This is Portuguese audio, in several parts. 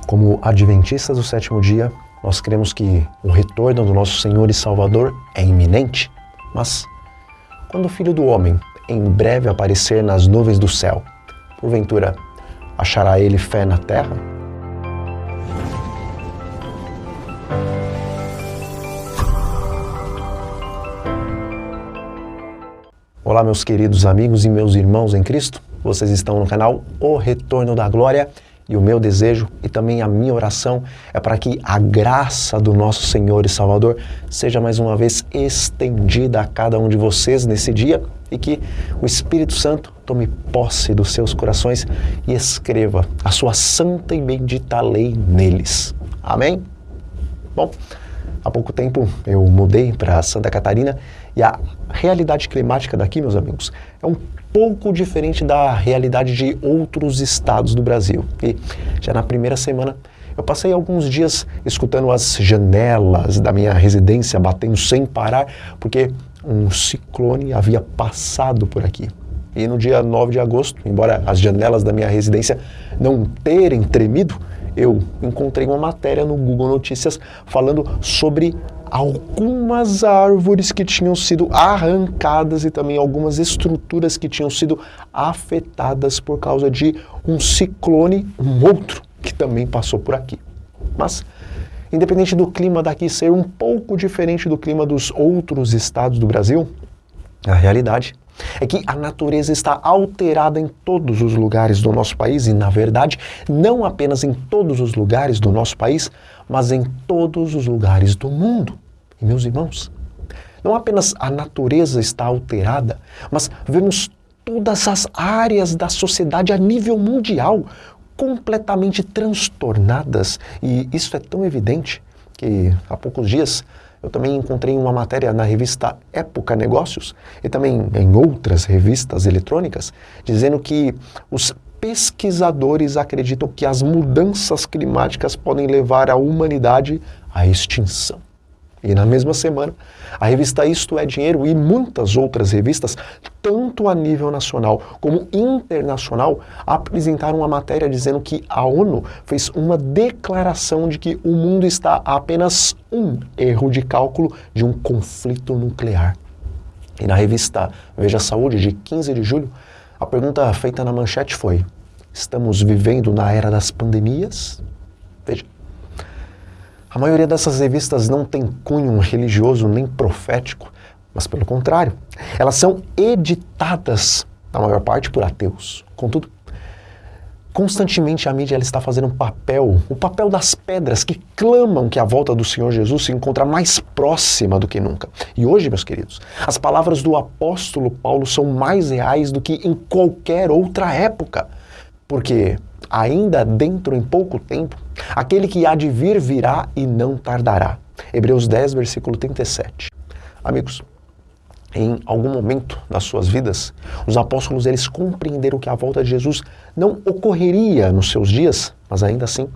Como adventistas do sétimo dia, nós cremos que o retorno do nosso Senhor e Salvador é iminente. Mas, quando o Filho do Homem em breve aparecer nas nuvens do céu, porventura, achará ele fé na terra? Olá, meus queridos amigos e meus irmãos em Cristo. Vocês estão no canal O Retorno da Glória. E o meu desejo e também a minha oração é para que a graça do nosso Senhor e Salvador seja mais uma vez estendida a cada um de vocês nesse dia e que o Espírito Santo tome posse dos seus corações e escreva a sua santa e bendita lei neles. Amém? Bom, há pouco tempo eu mudei para Santa Catarina e a realidade climática daqui, meus amigos, é um pouco diferente da realidade de outros estados do Brasil. E já na primeira semana eu passei alguns dias escutando as janelas da minha residência batendo sem parar, porque um ciclone havia passado por aqui. E no dia 9 de agosto, embora as janelas da minha residência não terem tremido, eu encontrei uma matéria no Google Notícias falando sobre algumas árvores que tinham sido arrancadas e também algumas estruturas que tinham sido afetadas por causa de um ciclone, um outro, que também passou por aqui. Mas, independente do clima daqui ser um pouco diferente do clima dos outros estados do Brasil, a realidade é que a natureza está alterada em todos os lugares do nosso país e, na verdade, não apenas em todos os lugares do nosso país, mas em todos os lugares do mundo. E, meus irmãos, não apenas a natureza está alterada, mas vemos todas as áreas da sociedade a nível mundial completamente transtornadas. E isso é tão evidente que há poucos dias eu também encontrei uma matéria na revista Época Negócios e também em outras revistas eletrônicas, dizendo que os pesquisadores acreditam que as mudanças climáticas podem levar a humanidade à extinção. E na mesma semana, a revista Isto é Dinheiro e muitas outras revistas, tanto a nível nacional como internacional, apresentaram uma matéria dizendo que a ONU fez uma declaração de que o mundo está a apenas um erro de cálculo de um conflito nuclear. E na revista Veja Saúde, de 15 de julho, a pergunta feita na manchete foi: estamos vivendo na era das pandemias? Veja. A maioria dessas revistas não tem cunho religioso nem profético, mas pelo contrário, elas são editadas, na maior parte, por ateus. Contudo, constantemente a mídia ela está fazendo o papel das pedras que clamam que a volta do Senhor Jesus se encontra mais próxima do que nunca. E hoje, meus queridos, as palavras do apóstolo Paulo são mais reais do que em qualquer outra época, porque ainda dentro em pouco tempo, aquele que há de vir virá e não tardará. Hebreus 10, versículo 37. Amigos, em algum momento das suas vidas, os apóstolos eles compreenderam que a volta de Jesus não ocorreria nos seus dias, mas ainda assim,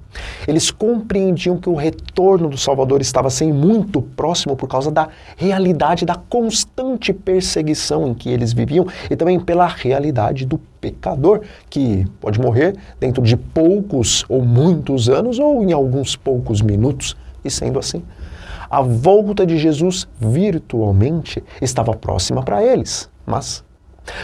eles compreendiam que o retorno do Salvador estava assim muito próximo por causa da realidade da constante perseguição em que eles viviam e também pela realidade do pecador, que pode morrer dentro de poucos ou muitos anos ou em alguns poucos minutos. E sendo assim, a volta de Jesus virtualmente estava próxima para eles. Mas,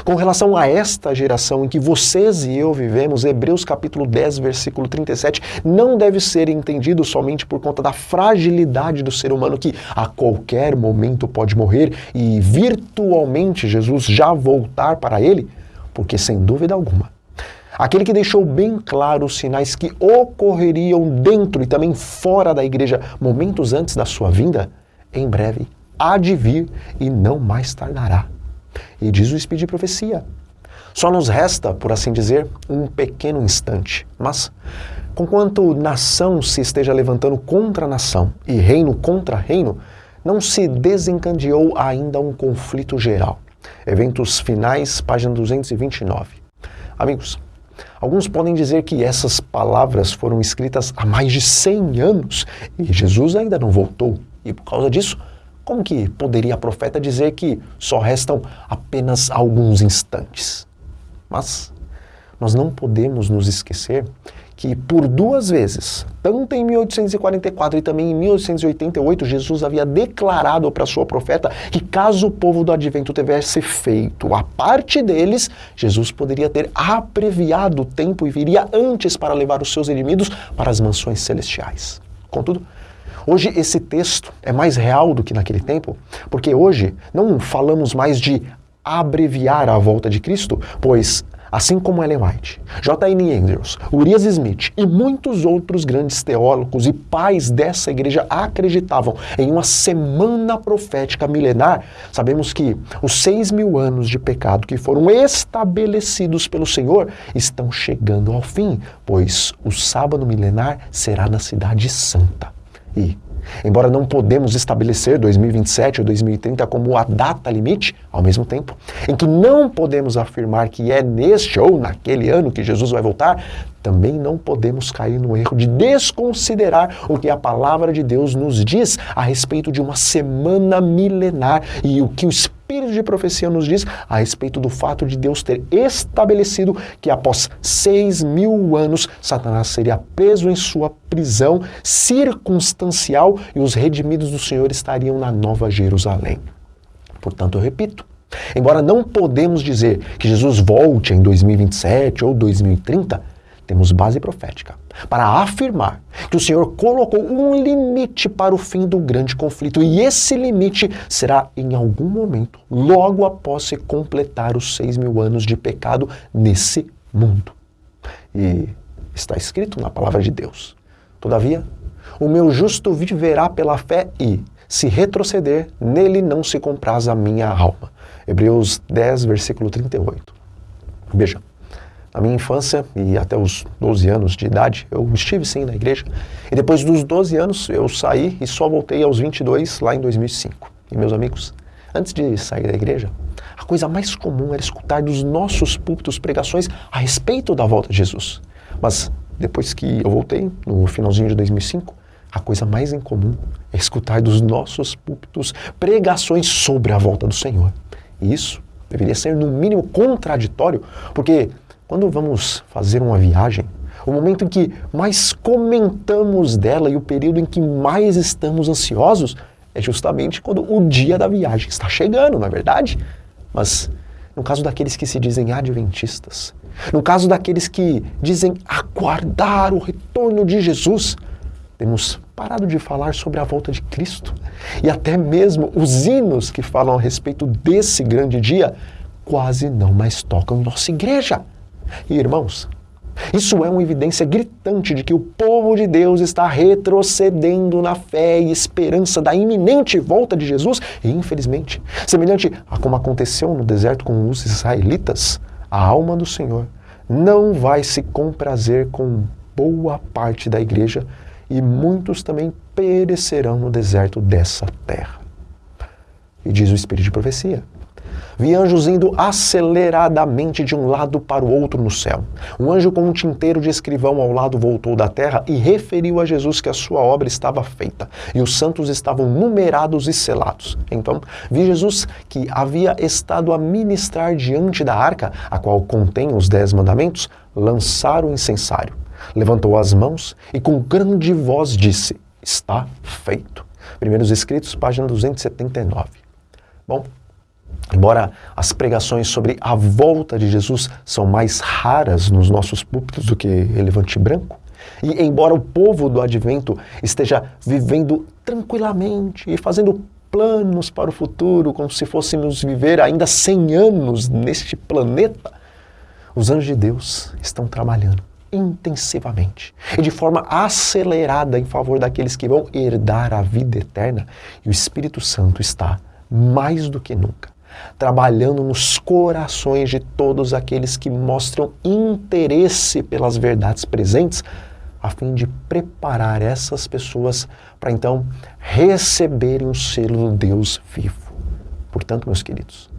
com relação a esta geração em que vocês e eu vivemos, Hebreus capítulo 10, versículo 37, não deve ser entendido somente por conta da fragilidade do ser humano que a qualquer momento pode morrer e virtualmente Jesus já voltar para ele, porque sem dúvida alguma, aquele que deixou bem claro os sinais que ocorreriam dentro e também fora da igreja momentos antes da sua vinda, em breve há de vir e não mais tardará. E diz o Espírito de Profecia. Só nos resta, por assim dizer, um pequeno instante. Mas, conquanto nação se esteja levantando contra nação e reino contra reino, não se desencadeou ainda um conflito geral. Eventos Finais, página 229. Amigos, alguns podem dizer que essas palavras foram escritas há mais de 100 anos e Jesus ainda não voltou. E por causa disso, como que poderia a profeta dizer que só restam apenas alguns instantes? Mas nós não podemos nos esquecer que por duas vezes, tanto em 1844 e também em 1888, Jesus havia declarado para sua profeta que caso o povo do advento tivesse feito a parte deles, Jesus poderia ter abreviado o tempo e viria antes para levar os seus inimigos para as mansões celestiais. Contudo, hoje esse texto é mais real do que naquele tempo, porque hoje não falamos mais de abreviar a volta de Cristo, pois assim como Ellen White, J.N. Andrews, Urias Smith e muitos outros grandes teólogos e pais dessa igreja acreditavam em uma semana profética milenar, sabemos que os 6.000 anos de pecado que foram estabelecidos pelo Senhor estão chegando ao fim, pois o sábado milenar será na Cidade Santa. E, embora não podemos estabelecer 2027 ou 2030 como a data limite, ao mesmo tempo em que não podemos afirmar que é neste ou naquele ano que Jesus vai voltar, também não podemos cair no erro de desconsiderar o que a palavra de Deus nos diz a respeito de uma semana milenar e o que o Espírito de profecia nos diz a respeito do fato de Deus ter estabelecido que após 6.000 anos, Satanás seria preso em sua prisão circunstancial e os redimidos do Senhor estariam na Nova Jerusalém. Portanto, eu repito, embora não podemos dizer que Jesus volte em 2027 ou 2030, temos base profética para afirmar que o Senhor colocou um limite para o fim do grande conflito e esse limite será em algum momento, logo após se completar os 6.000 anos de pecado nesse mundo. E está escrito na palavra de Deus: todavia, o meu justo viverá pela fé e, se retroceder, nele não se compraz a minha alma. Hebreus 10, versículo 38. Veja, na minha infância e até os 12 anos de idade, eu estive sim na igreja. E depois dos 12 anos, eu saí e só voltei aos 22 lá em 2005. E meus amigos, antes de sair da igreja, a coisa mais comum era escutar dos nossos púlpitos pregações a respeito da volta de Jesus. Mas depois que eu voltei, no finalzinho de 2005, a coisa mais incomum é escutar dos nossos púlpitos pregações sobre a volta do Senhor. E isso deveria ser, no mínimo, contraditório, porque quando vamos fazer uma viagem, o momento em que mais comentamos dela e o período em que mais estamos ansiosos é justamente quando o dia da viagem está chegando, não é verdade? Mas no caso daqueles que se dizem adventistas, no caso daqueles que dizem aguardar o retorno de Jesus, temos parado de falar sobre a volta de Cristo. E até mesmo os hinos que falam a respeito desse grande dia quase não mais tocam em nossa igreja. E irmãos, isso é uma evidência gritante de que o povo de Deus está retrocedendo na fé e esperança da iminente volta de Jesus e, infelizmente, semelhante a como aconteceu no deserto com os israelitas, a alma do Senhor não vai se comprazer com boa parte da igreja e muitos também perecerão no deserto dessa terra. E diz o Espírito de profecia: vi anjos indo aceleradamente de um lado para o outro no céu. Um anjo com um tinteiro de escrivão ao lado voltou da terra e referiu a Jesus que a sua obra estava feita, e os santos estavam numerados e selados. Então, vi Jesus que havia estado a ministrar diante da arca, a qual contém os 10 mandamentos, lançar o incensário. Levantou as mãos e com grande voz disse: está feito. Primeiros Escritos, página 279. Bom, embora as pregações sobre a volta de Jesus são mais raras nos nossos púlpitos do que elefante branco, e embora o povo do advento esteja vivendo tranquilamente e fazendo planos para o futuro, como se fôssemos viver ainda 100 anos neste planeta, os anjos de Deus estão trabalhando intensivamente e de forma acelerada em favor daqueles que vão herdar a vida eterna, e o Espírito Santo está, mais do que nunca, trabalhando nos corações de todos aqueles que mostram interesse pelas verdades presentes, a fim de preparar essas pessoas para então receberem o selo do Deus vivo. Portanto, meus queridos,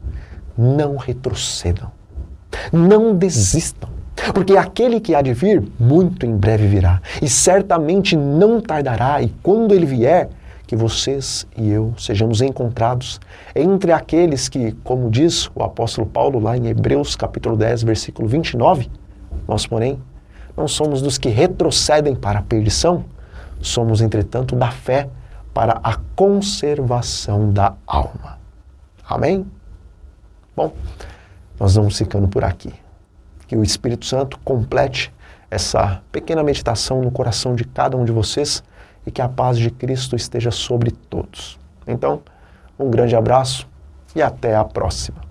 não retrocedam, não desistam, porque aquele que há de vir, muito em breve virá, e certamente não tardará, e quando ele vier, que vocês e eu sejamos encontrados entre aqueles que, como diz o apóstolo Paulo lá em Hebreus capítulo 10, versículo 29, nós, porém, não somos dos que retrocedem para a perdição, somos, entretanto, da fé para a conservação da alma. Amém? Bom, nós vamos ficando por aqui. Que o Espírito Santo complete essa pequena meditação no coração de cada um de vocês e que a paz de Cristo esteja sobre todos. Então, um grande abraço e até a próxima.